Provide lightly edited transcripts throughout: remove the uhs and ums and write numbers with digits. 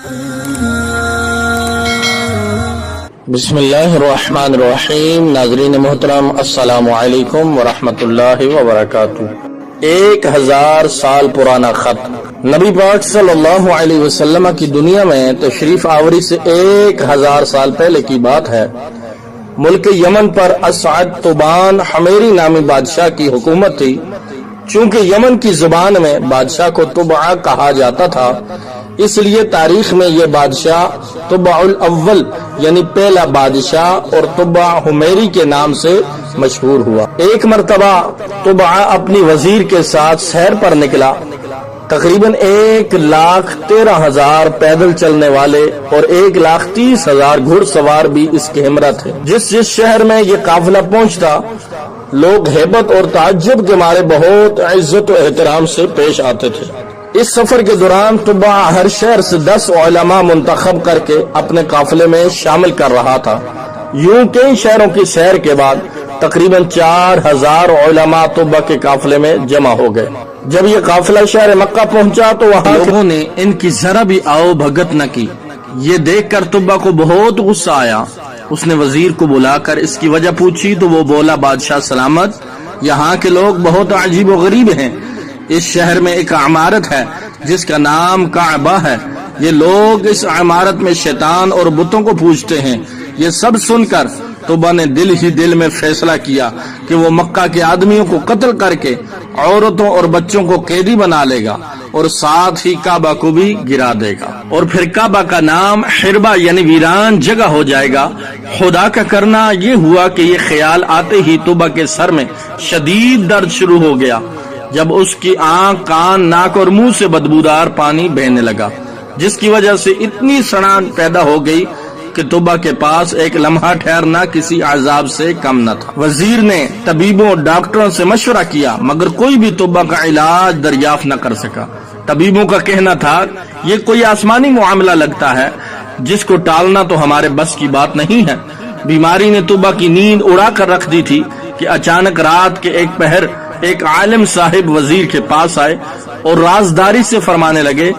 بسم اللہ الرحمن الرحیم۔ ناظرین محترم، السلام علیکم ورحمۃ اللہ وبرکاتہ۔ 1000 سال پرانا خط نبی پاک صلی اللہ علیہ وسلم کی دنیا میں تشریف آوری سے 1000 سال پہلے کی بات ہے۔ ملک یمن پر اسعد طبان حمیری نامی بادشاہ کی حکومت تھی۔ چونکہ یمن کی زبان میں بادشاہ کو طبع کہا جاتا تھا، اس لیے تاریخ میں یہ بادشاہ طبع الاول یعنی پہلا بادشاہ اور طبع حمیری کے نام سے مشہور ہوا۔ ایک مرتبہ طبع اپنی وزیر کے ساتھ سیر پر نکلا۔ تقریباً 1,13,000 پیدل چلنے والے اور 1,30,000 گھڑ سوار بھی اس کے ہمراہ تھے۔ جس شہر میں یہ قافلہ پہنچتا، لوگ ہیبت اور تعجب کے مارے بہت عزت و احترام سے پیش آتے تھے۔ اس سفر کے دوران طبع ہر شہر سے 10 علماء منتخب کر کے اپنے قافلے میں شامل کر رہا تھا۔ یوں کئی شہروں کی سیر کے بعد تقریباً 4,000 علماء طبع کے قافلے میں جمع ہو گئے۔ جب یہ قافلہ شہر مکہ پہنچا تو وہاں لوگوں نے ان کی ذرا بھی آؤ بھگت نہ کی۔ یہ دیکھ کر طبع کو بہت غصہ آیا۔ اس نے وزیر کو بلا کر اس کی وجہ پوچھی تو وہ بولا، بادشاہ سلامت، یہاں کے لوگ بہت عجیب و غریب ہیں۔ اس شہر میں ایک عمارت ہے جس کا نام کعبہ ہے۔ یہ لوگ اس عمارت میں شیطان اور بتوں کو پوجتے ہیں۔ یہ سب سن کر طبع نے دل ہی دل میں فیصلہ کیا کہ وہ مکہ کے آدمیوں کو قتل کر کے عورتوں اور بچوں کو قیدی بنا لے گا اور ساتھ ہی کعبہ کو بھی گرا دے گا، اور پھر کعبہ کا نام حربہ یعنی ویران جگہ ہو جائے گا۔ خدا کا کرنا یہ ہوا کہ یہ خیال آتے ہی طبع کے سر میں شدید درد شروع ہو گیا۔ جب اس کی آنکھ، کان، ناک اور منہ سے بدبودار پانی بہنے لگا، جس کی وجہ سے اتنی سڑان پیدا ہو گئی کہ طبع کے پاس ایک لمحہ ٹھہرنا کسی عذاب سے کم نہ تھا۔ وزیر نے طبیبوں، ڈاکٹروں سے مشورہ کیا، مگر کوئی بھی طبع کا علاج دریافت نہ کر سکا۔ طبیبوں کا کہنا تھا، یہ کوئی آسمانی معاملہ لگتا ہے جس کو ٹالنا تو ہمارے بس کی بات نہیں ہے۔ بیماری نے طبع کی نیند اڑا کر رکھ دی تھی کہ اچانک رات کے ایک پہر ایک عالم صاحب وزیر کے پاس آئے اور رازداری سے فرمانے لگے،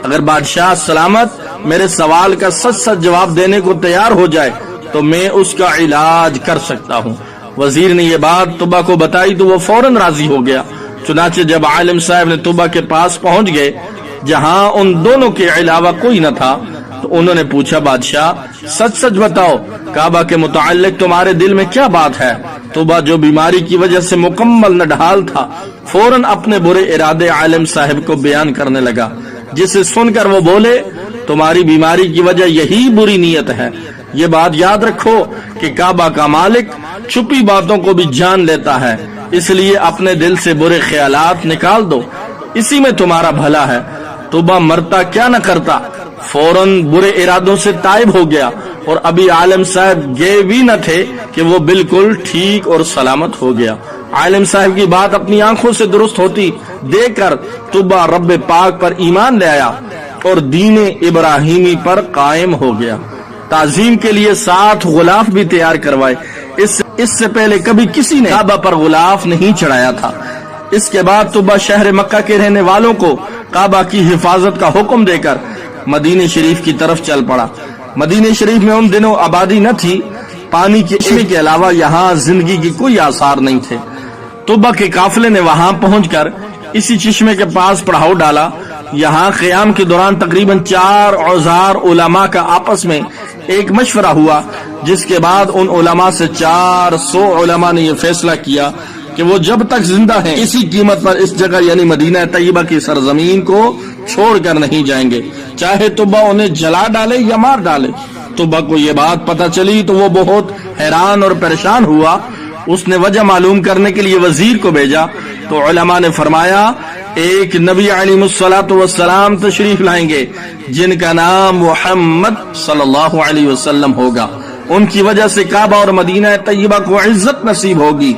اگر بادشاہ سلامت میرے سوال کا سچ سچ جواب دینے کو تیار ہو جائے تو میں اس کا علاج کر سکتا ہوں۔ وزیر نے یہ بات طبع کو بتائی تو وہ فوراً راضی ہو گیا۔ چنانچہ جب عالم صاحب نے طبع کے پاس پہنچ گئے جہاں ان دونوں کے علاوہ کوئی نہ تھا، تو انہوں نے پوچھا، بادشاہ سچ سچ بتاؤ، کعبہ کے متعلق تمہارے دل میں کیا بات ہے؟ طبع جو بیماری کی وجہ سے مکمل نڈھال تھا، فوراً اپنے برے ارادے عالم صاحب کو بیان کرنے لگا، جسے سن کر وہ بولے، تمہاری بیماری کی وجہ یہی بری نیت ہے۔ یہ بات یاد رکھو کہ کعبہ کا مالک چھپی باتوں کو بھی جان لیتا ہے، اس لیے اپنے دل سے برے خیالات نکال دو، اسی میں تمہارا بھلا ہے۔ طبع مرتا کیا نہ کرتا، فوراً برے ارادوں سے تائب ہو گیا، اور ابھی عالم صاحب گئے بھی نہ تھے کہ وہ بالکل ٹھیک اور سلامت ہو گیا۔ عالم صاحب کی بات اپنی آنکھوں سے درست ہوتی دیکھ کر طبع رب پاک پر ایمان لے آیا اور دین ابراہیمی پر قائم ہو گیا۔ تعظیم کے لیے 7 غلاف بھی تیار کروائے۔ اس سے پہلے کبھی کسی نے کعبہ پر غلاف نہیں چڑھایا تھا۔ اس کے بعد طبع شہر مکہ کے رہنے والوں کو کعبہ کی حفاظت کا حکم دے کر مدینہ شریف کی طرف چل پڑا۔ مدینہ شریف میں ان دنوں آبادی نہ تھی، پانی کے چشمے کے علاوہ یہاں زندگی کی کوئی آثار نہیں تھے۔ طبع کے قافلے نے وہاں پہنچ کر اسی چشمے کے پاس پڑاؤ ڈالا۔ یہاں قیام کے دوران تقریباً 4,000 علماء کا آپس میں ایک مشورہ ہوا، جس کے بعد ان علماء سے 400 علماء نے یہ فیصلہ کیا کہ وہ جب تک زندہ ہیں کسی قیمت پر اس جگہ یعنی مدینہ طیبہ کی سرزمین کو چھوڑ کر نہیں جائیں گے، چاہے طبع انہیں جلا ڈالے یا مار ڈالے۔ طبع کو یہ بات پتہ چلی تو وہ بہت حیران اور پریشان ہوا۔ اس نے وجہ معلوم کرنے کے لیے وزیر کو بھیجا تو علماء نے فرمایا، ایک نبی علیہ الصلوۃ والسلام تشریف لائیں گے جن کا نام محمد صلی اللہ علیہ وسلم ہوگا۔ ان کی وجہ سے کعبہ اور مدینہ طیبہ کو عزت نصیب ہوگی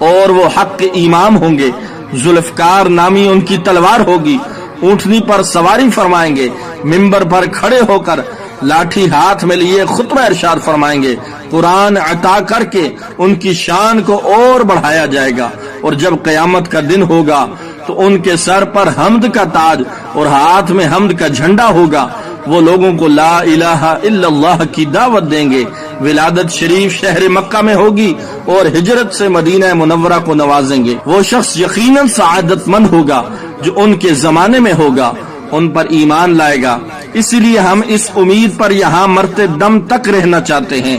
اور وہ حق کے امام ہوں گے۔ ذوالفقار نامی ان کی تلوار ہوگی، اونٹنی پر سواری فرمائیں گے، منبر پر کھڑے ہو کر لاٹھی ہاتھ میں لیے خطبہ ارشاد فرمائیں گے، قرآن عطا کر کے ان کی شان کو اور بڑھایا جائے گا، اور جب قیامت کا دن ہوگا تو ان کے سر پر حمد کا تاج اور ہاتھ میں حمد کا جھنڈا ہوگا۔ وہ لوگوں کو لا الہ الا اللہ کی دعوت دیں گے۔ ولادت شریف شہر مکہ میں ہوگی اور ہجرت سے مدینہ منورہ کو نوازیں گے۔ وہ شخص یقیناً سعادت مند ہوگا جو ان کے زمانے میں ہوگا، ان پر ایمان لائے گا۔ اسی لیے ہم اس امید پر یہاں مرتے دم تک رہنا چاہتے ہیں،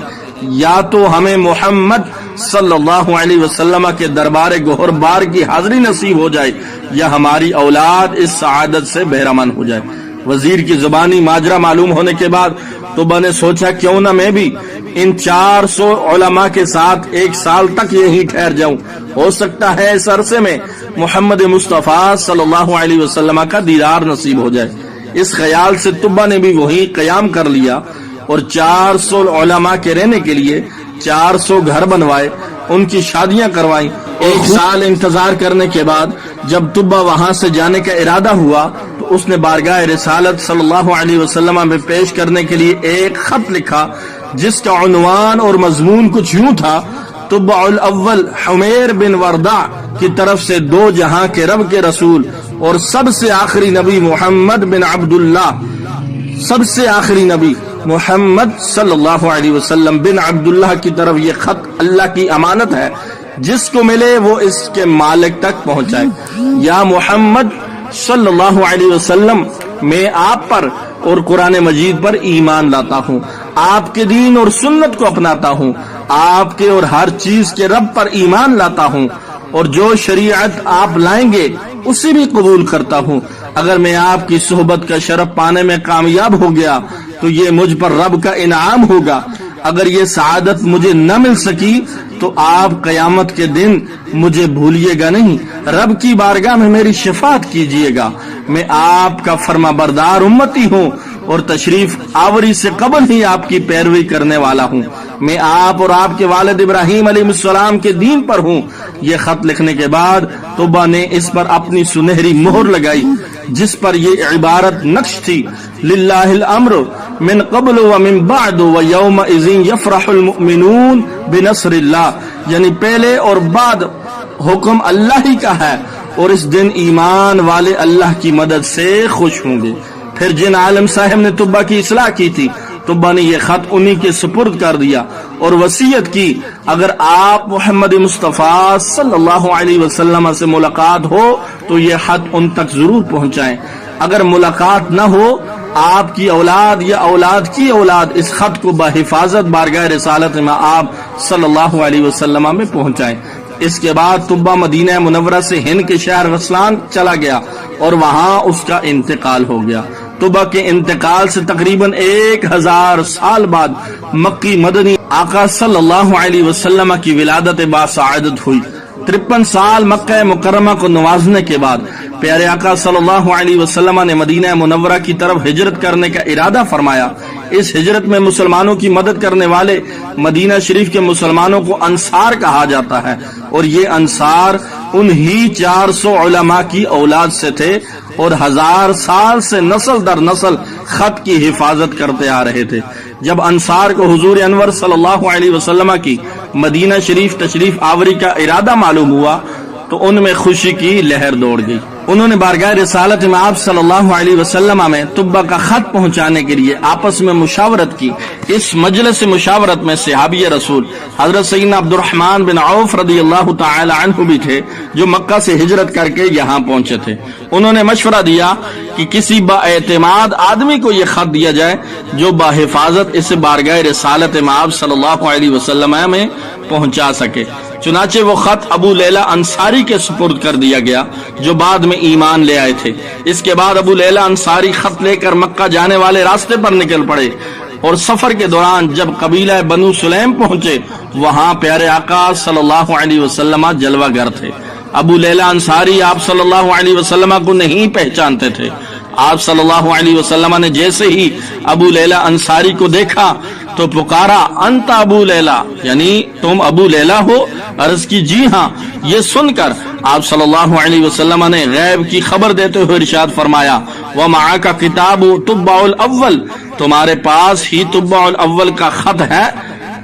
یا تو ہمیں محمد صلی اللہ علیہ وسلم کے دربار گوہر بار کی حاضری نصیب ہو جائے، یا ہماری اولاد اس سعادت سے بہرمند ہو جائے۔ وزیر کی زبانی ماجرا معلوم ہونے کے بعد طبا نے سوچا کیوں نہ میں بھی ان 400 علماء کے ساتھ 1 سال تک یہیں ٹھہر جاؤں، ہو سکتا ہے اس عرصے میں محمد مصطفیٰ صلی اللہ علیہ وسلم کا دیدار نصیب ہو جائے۔ اس خیال سے طبا نے بھی وہیں قیام کر لیا اور 400 علماء کے رہنے کے لیے 400 گھر بنوائے، ان کی شادیاں کروائیں۔ 1 سال انتظار کرنے کے بعد جب طبا وہاں سے جانے کا ارادہ ہوا تو اس نے بارگاہ رسالت صلی اللہ علیہ وسلم میں پیش کرنے کے لیے ایک خط لکھا جس کا عنوان اور مضمون کچھ یوں تھا: طبع الاول حمیر بن وردع کی طرف سے 2 جہاں کے رب کے رسول اور سب سے آخری نبی محمد بن عبداللہ، سب سے آخری نبی محمد صلی اللہ علیہ وسلم بن عبداللہ کی طرف یہ خط اللہ کی امانت ہے، جس کو ملے وہ اس کے مالک تک پہنچائے۔ یا محمد صلی اللہ علیہ وسلم، میں آپ پر اور قرآن مجید پر ایمان لاتا ہوں، آپ کے دین اور سنت کو اپناتا ہوں، آپ کے اور ہر چیز کے رب پر ایمان لاتا ہوں، اور جو شریعت آپ لائیں گے اسے بھی قبول کرتا ہوں۔ اگر میں آپ کی صحبت کا شرف پانے میں کامیاب ہو گیا تو یہ مجھ پر رب کا انعام ہوگا، اگر یہ سعادت مجھے نہ مل سکی تو آپ قیامت کے دن مجھے بھولیے گا نہیں، رب کی بارگاہ میں میری شفاعت کیجیے گا۔ میں آپ کا فرما بردار امتی ہوں اور تشریف آوری سے قبل ہی آپ کی پیروی کرنے والا ہوں۔ میں آپ اور آپ کے والد ابراہیم علیہ السلام کے دین پر ہوں۔ یہ خط لکھنے کے بعد طبا نے اس پر اپنی سنہری مہر لگائی جس پر یہ عبارت نقش تھی: للہ الامر من قبل ومن بعد ویومئذ یفرح المؤمنون بنصر اللہ، یعنی پہلے اور بعد حکم اللہ ہی کا ہے اور اس دن ایمان والے اللہ کی مدد سے خوش ہوں گے۔ پھر جن عالم صاحب نے طبا کی اصلاح کی تھی، طبا نے یہ خط انہی کے سپرد کر دیا اور وصیت کی اگر آپ محمد مصطفیٰ صلی اللہ علیہ وسلم سے ملاقات ہو تو یہ خط ان تک ضرور پہنچائیں، اگر ملاقات نہ ہو آپ کی اولاد یا اولاد کی اولاد اس خط کو بحفاظت بارگاہ رسالت میں آپ صلی اللہ علیہ وسلم میں پہنچائیں۔ اس کے بعد طبا مدینہ منورہ سے ہند کے شہر غسلان چلا گیا اور وہاں اس کا انتقال ہو گیا۔ طبا کے انتقال سے تقریباً 1000 سال بعد مکی مدنی آقا صلی اللہ علیہ وسلم کی ولادت باسعادت ہوئی۔ 53 سال مکہ مکرمہ کو نوازنے کے بعد پیارے آقا صلی اللہ علیہ وسلم نے مدینہ منورہ کی طرف ہجرت کرنے کا ارادہ فرمایا۔ اس ہجرت میں مسلمانوں کی مدد کرنے والے مدینہ شریف کے مسلمانوں کو انصار کہا جاتا ہے، اور یہ انصار انہی 400 علماء کی اولاد سے تھے اور 1000 سال سے نسل در نسل خط کی حفاظت کرتے آ رہے تھے۔ جب انصار کو حضور انور صلی اللہ علیہ وسلم کی مدینہ شریف تشریف آوری کا ارادہ معلوم ہوا تو ان میں خوشی کی لہر دوڑ گئی۔ انہوں نے بارگاہ رسالت میں آپ صلی اللہ علیہ وسلم میں طبا کا خط پہنچانے کے لیے آپس میں مشاورت کی۔ اس مجلس مشاورت میں صحابی رسول حضرت سیدنا عبد الرحمن بن عوف رضی اللہ تعالی عنہ بھی تھے جو مکہ سے ہجرت کر کے یہاں پہنچے تھے۔ انہوں نے مشورہ دیا کہ کسی با اعتماد آدمی کو یہ خط دیا جائے جو بحفاظت اس بارگاہ رسالت میں آپ صلی اللہ علیہ وسلم میں پہنچا سکے۔ چنانچہ وہ خط ابو لیلہ انصاری کے سپرد کر دیا گیا جو بعد میں ایمان لے آئے تھے۔ اس کے بعد ابو لیلہ انصاری خط لے کر مکہ جانے والے راستے پر نکل پڑے اور سفر کے دوران جب قبیلہ بنو سلیم پہنچے وہاں پیارے آقا صلی اللہ علیہ وسلم جلوہ گر تھے۔ ابو لیلہ انصاری آپ صلی اللہ علیہ وسلم کو نہیں پہچانتے تھے۔ آپ صلی اللہ علیہ وسلم نے جیسے ہی ابو لیلہ انصاری کو دیکھا تو پکارا انت ابو لیلہ، یعنی تم ابو لیلہ ہو؟ عرض کی جی ہاں۔ یہ سن کر آپ صلی اللہ علیہ وسلم نے غیب کی خبر دیتے ہوئے ارشاد فرمایا وَمَعَكَ کتاب طبع الاول، تمہارے پاس ہی طبع الاول کا خط ہے؟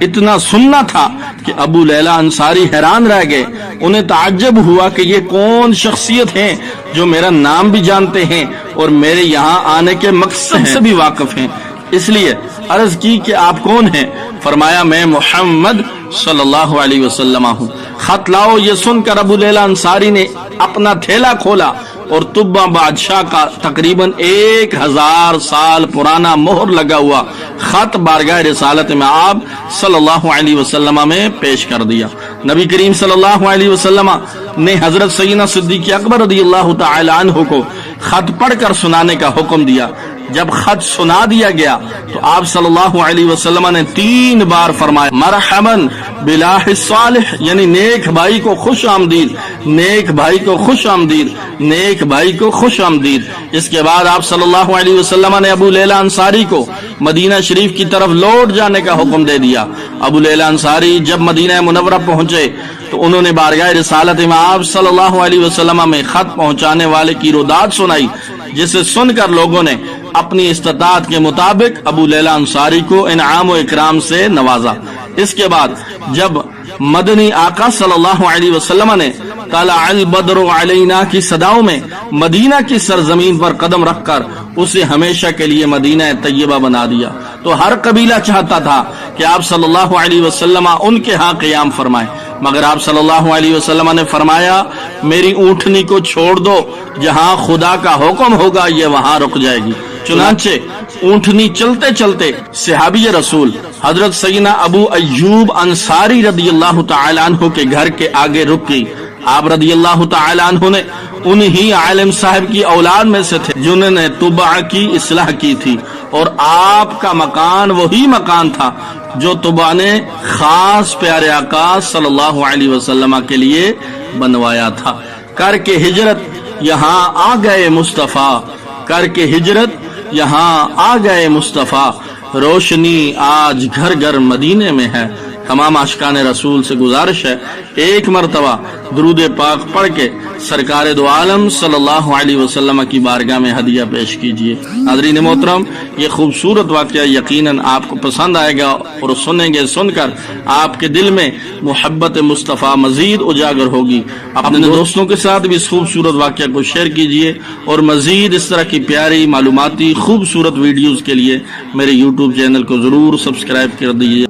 اتنا سننا تھا کہ ابو لیلا انصاری حیران رہ گئے. انہیں تعجب ہوا کہ یہ کون شخصیت ہیں جو میرا نام بھی جانتے ہیں اور میرے یہاں آنے کے مقصد سے بھی واقف ہیں. اس لیے عرض کی کہ آپ کون ہیں؟ فرمایا میں محمد صلی اللہ علیہ وسلم ہوں. خط لاؤ. یہ سن کر ابو لیلا انصاری نے اپنا تھیلا کھولا اور طبہ بادشاہ کا تقریباً 1000 سال پرانا مہر لگا ہوا خط بارگاہ رسالت میں آپ صلی اللہ علیہ وسلم میں پیش کر دیا. نبی کریم صلی اللہ علیہ وسلم نے حضرت سیدنا صدیق اکبر رضی اللہ تعالی عنہ کو خط پڑھ کر سنانے کا حکم دیا. جب خط سنا دیا گیا تو آپ صلی اللہ علیہ وسلم نے 3 بار فرمایا مرحباً بالاخ الصالح، یعنی نیک بھائی کو خوش آمدید، نیک بھائی کو خوش آمدید، نیک بھائی کو خوش آمدید. اس کے بعد آپ صلی اللہ علیہ وسلم نے ابو لیلا انصاری کو مدینہ شریف کی طرف لوٹ جانے کا حکم دے دیا. ابو لیلا انصاری جب مدینہ منورہ پہنچے تو انہوں نے بارگاہ رسالت میں آپ صلی اللہ علیہ وسلم میں خط پہنچانے والے کی روداد سنائی، جسے سن کر لوگوں نے اپنی استطاعت کے مطابق ابو لیلا انصاری کو انعام و اکرام سے نوازا. اس کے بعد جب مدنی آقا صلی اللہ علیہ وسلم نے طلع البدر علینا کی صداؤں میں مدینہ کی سرزمین پر قدم رکھ کر اسے ہمیشہ کے لیے مدینہ طیبہ بنا دیا تو ہر قبیلہ چاہتا تھا کہ آپ صلی اللہ علیہ وسلم ان کے ہاں قیام فرمائیں، مگر آپ صلی اللہ علیہ وسلم نے فرمایا میری اونٹنی کو چھوڑ دو، جہاں خدا کا حکم ہوگا یہ وہاں رک جائے گی. چنانچہ اونٹنی چلتے چلتے صحابی رسول حضرت سیدنا ابو ایوب انصاری رضی اللہ تعالی عنہ کے گھر کے آگے رک گئی. آپ رضی اللہ تعالی عنہ نے انہی عالم صاحب کی اولاد میں سے تھے جنہوں نے طبع کی اصلاح کی تھی، اور آپ کا مکان وہی مکان تھا جو طبع نے خاص پیارے آقا صلی اللہ علیہ وسلم کے لیے بنوایا تھا. کر کے ہجرت یہاں آ گئے مصطفیٰ، کر کے ہجرت یہاں آ گئے مصطفیٰ، روشنی آج گھر گھر مدینے میں ہے. تمام عاشقان رسول سے گزارش ہے ایک مرتبہ درود پاک پڑھ کے سرکار دو عالم صلی اللہ علیہ وسلم کی بارگاہ میں ہدیہ پیش کیجیے. حاضرین محترم، یہ خوبصورت واقعہ یقیناً آپ کو پسند آئے گا اور سن کر آپ کے دل میں محبت مصطفیٰ مزید اجاگر ہوگی. اپنے دوستوں کے ساتھ بھی اس خوبصورت واقعہ کو شیئر کیجیے اور مزید اس طرح کی پیاری معلوماتی خوبصورت ویڈیوز کے لیے میرے YouTube چینل کو ضرور سبسکرائب کر دیجیے.